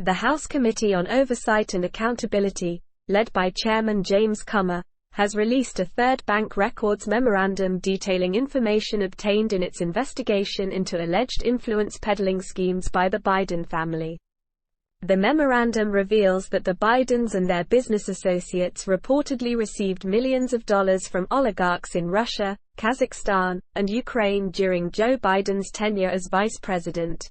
The House Committee on Oversight and Accountability, led by Chairman James Comer, has released a third bank records memorandum detailing information obtained in its investigation into alleged influence peddling schemes by the Biden family. The memorandum reveals that the Bidens and their business associates reportedly received millions of dollars from oligarchs in Russia, Kazakhstan, and Ukraine during Joe Biden's tenure as vice president.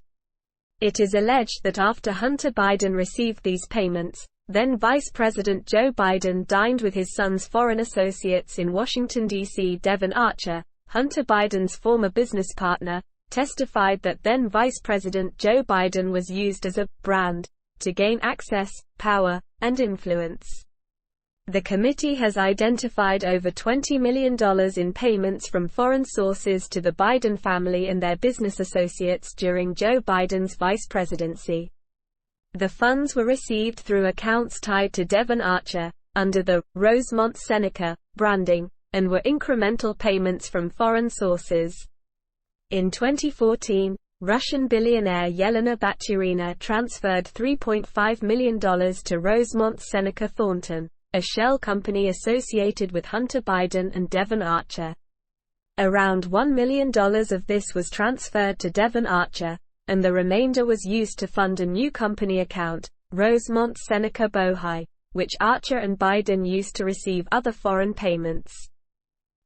It is alleged that after Hunter Biden received these payments, then Vice President Joe Biden dined with his son's foreign associates in Washington, D.C. Devon Archer, Hunter Biden's former business partner, testified that then Vice President Joe Biden was used as a brand to gain access, power, and influence. The committee has identified over $20 million in payments from foreign sources to the Biden family and their business associates during Joe Biden's vice presidency. The funds were received through accounts tied to Devon Archer, under the Rosemont Seneca branding, and were incremental payments from foreign sources. In 2014, Russian billionaire Yelena Baturina transferred $3.5 million to Rosemont Seneca Thornton, a shell company associated with Hunter Biden and Devon Archer. Around $1 million of this was transferred to Devon Archer, and the remainder was used to fund a new company account, Rosemont Seneca Bohai, which Archer and Biden used to receive other foreign payments.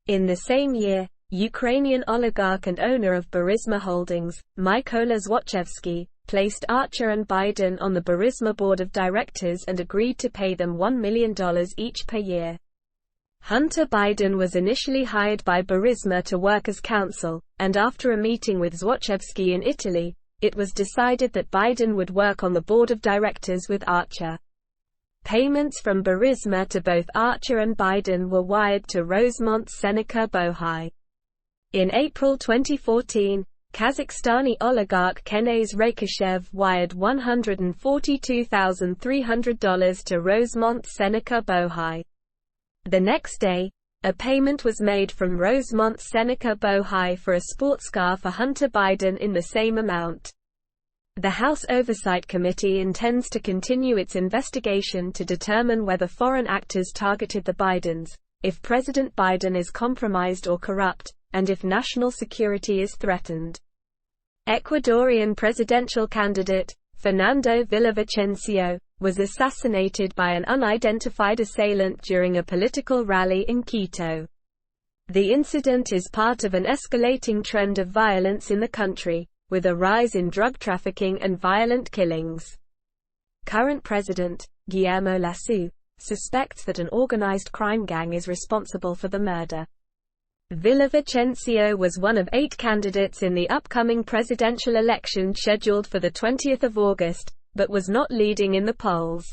In the same year, Ukrainian oligarch and owner of Burisma Holdings, Mykola Zlochevsky, placed Archer and Biden on the Burisma board of directors and agreed to pay them $1 million each per year. Hunter Biden was initially hired by Burisma to work as counsel, and after a meeting with Zlochevsky in Italy, it was decided that Biden would work on the board of directors with Archer. Payments from Burisma to both Archer and Biden were wired to Rosemont Seneca Bohai. In April 2014, Kazakhstani oligarch Kenaz Rakishev wired $142,300 to Rosemont Seneca Bohai. The next day, a payment was made from Rosemont Seneca Bohai for a sports car for Hunter Biden in the same amount. The House Oversight Committee intends to continue its investigation to determine whether foreign actors targeted the Bidens, if President Biden is compromised or corrupt, and if national security is threatened. Ecuadorian presidential candidate, Fernando Villavicencio, was assassinated by an unidentified assailant during a political rally in Quito. The incident is part of an escalating trend of violence in the country, with a rise in drug trafficking and violent killings. Current President, Guillermo Lasso, suspects that an organized crime gang is responsible for the murder. Villavicencio was one of 8 candidates in the upcoming presidential election scheduled for the 20th of August, but was not leading in the polls.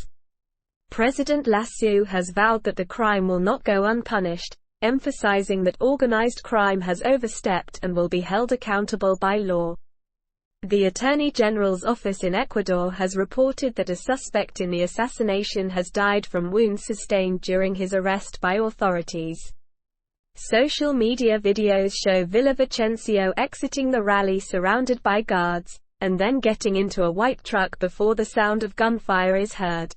President Lasso has vowed that the crime will not go unpunished, emphasizing that organized crime has overstepped and will be held accountable by law. The Attorney General's office in Ecuador has reported that a suspect in the assassination has died from wounds sustained during his arrest by authorities. Social media videos show Villavicencio exiting the rally surrounded by guards, and then getting into a white truck before the sound of gunfire is heard.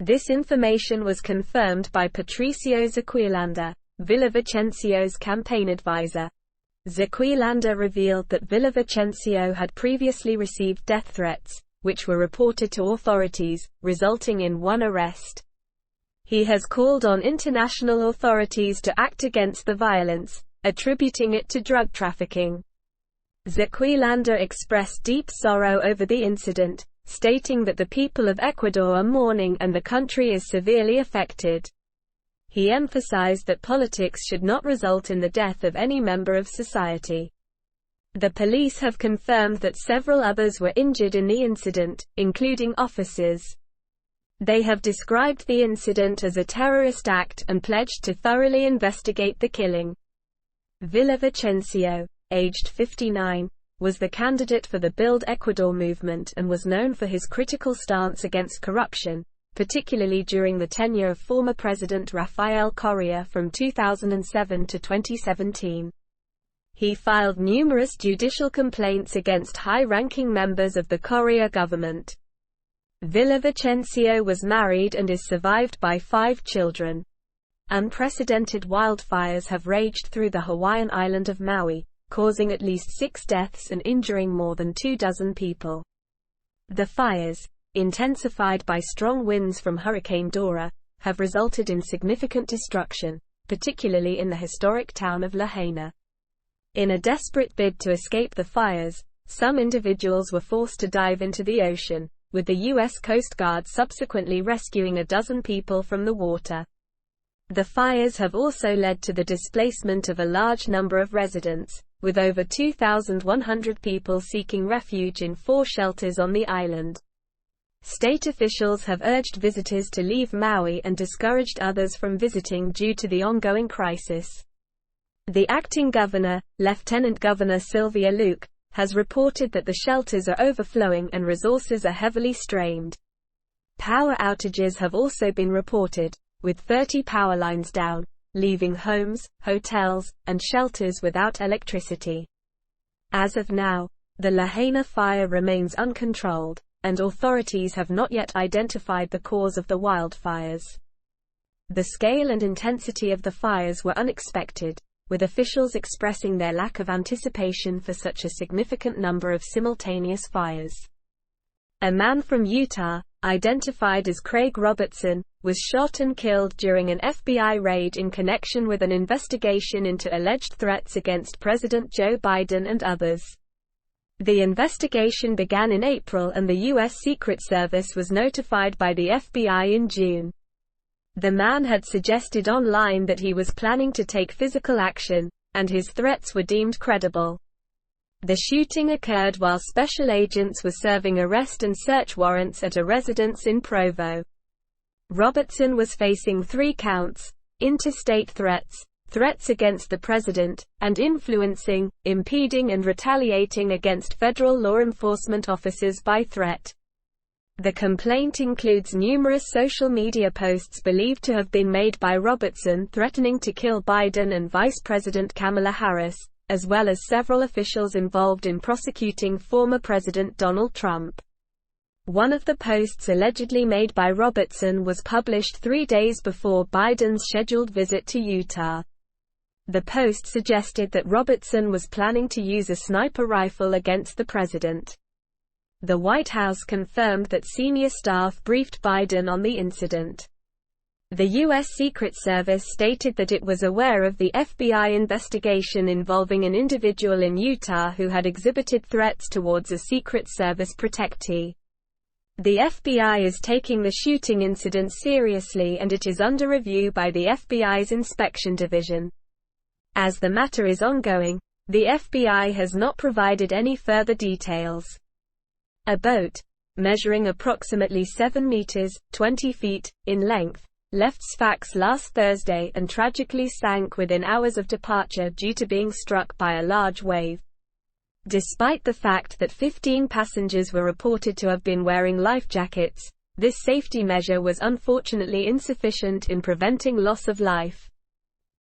This information was confirmed by Patricio Zequilanda, Villavicencio's campaign advisor. Zequilanda revealed that Villavicencio had previously received death threats, which were reported to authorities, resulting in one arrest. He has called on international authorities to act against the violence, attributing it to drug trafficking. Zequilanda expressed deep sorrow over the incident, stating that the people of Ecuador are mourning and the country is severely affected. He emphasized that politics should not result in the death of any member of society. The police have confirmed that several others were injured in the incident, including officers. They have described the incident as a terrorist act and pledged to thoroughly investigate the killing. Villavicencio, aged 59, was the candidate for the Build Ecuador movement and was known for his critical stance against corruption, particularly during the tenure of former President Rafael Correa from 2007 to 2017. He filed numerous judicial complaints against high-ranking members of the Correa government. Villavicencio was married and is survived by 5 children. Unprecedented wildfires have raged through the Hawaiian island of Maui, causing at least 6 deaths and injuring more than 24 people. The fires, intensified by strong winds from Hurricane Dora, have resulted in significant destruction, particularly in the historic town of Lahaina. In a desperate bid to escape the fires, some individuals were forced to dive into the ocean, with the U.S. Coast Guard subsequently rescuing a dozen people from the water. The fires have also led to the displacement of a large number of residents, with over 2,100 people seeking refuge in 4 shelters on the island. State officials have urged visitors to leave Maui and discouraged others from visiting due to the ongoing crisis. The acting governor, Lieutenant Governor Sylvia Luke, has reported that the shelters are overflowing and resources are heavily strained. Power outages have also been reported, with 30 power lines down, leaving homes, hotels, and shelters without electricity. As of now, the Lahaina fire remains uncontrolled, and authorities have not yet identified the cause of the wildfires. The scale and intensity of the fires were unexpected, with officials expressing their lack of anticipation for such a significant number of simultaneous fires. A man from Utah, identified as Craig Robertson, was shot and killed during an FBI raid in connection with an investigation into alleged threats against President Joe Biden and others. The investigation began in April and the U.S. Secret Service was notified by the FBI in June. The man had suggested online that he was planning to take physical action, and his threats were deemed credible. The shooting occurred while special agents were serving arrest and search warrants at a residence in Provo. Robertson was facing 3 counts: interstate threats, threats against the president, and influencing, impeding and retaliating against federal law enforcement officers by threat. The complaint includes numerous social media posts believed to have been made by Robertson threatening to kill Biden and Vice President Kamala Harris, as well as several officials involved in prosecuting former President Donald Trump. One of the posts allegedly made by Robertson was published 3 days before Biden's scheduled visit to Utah. The post suggested that Robertson was planning to use a sniper rifle against the president. The White House confirmed that senior staff briefed Biden on the incident. The U.S. Secret Service stated that it was aware of the FBI investigation involving an individual in Utah who had exhibited threats towards a Secret Service protectee. The FBI is taking the shooting incident seriously and it is under review by the FBI's Inspection Division. As the matter is ongoing, the FBI has not provided any further details. A boat, measuring approximately 7 meters, 20 feet, in length, left Sfax last Thursday and tragically sank within hours of departure due to being struck by a large wave. Despite the fact that 15 passengers were reported to have been wearing life jackets, this safety measure was unfortunately insufficient in preventing loss of life.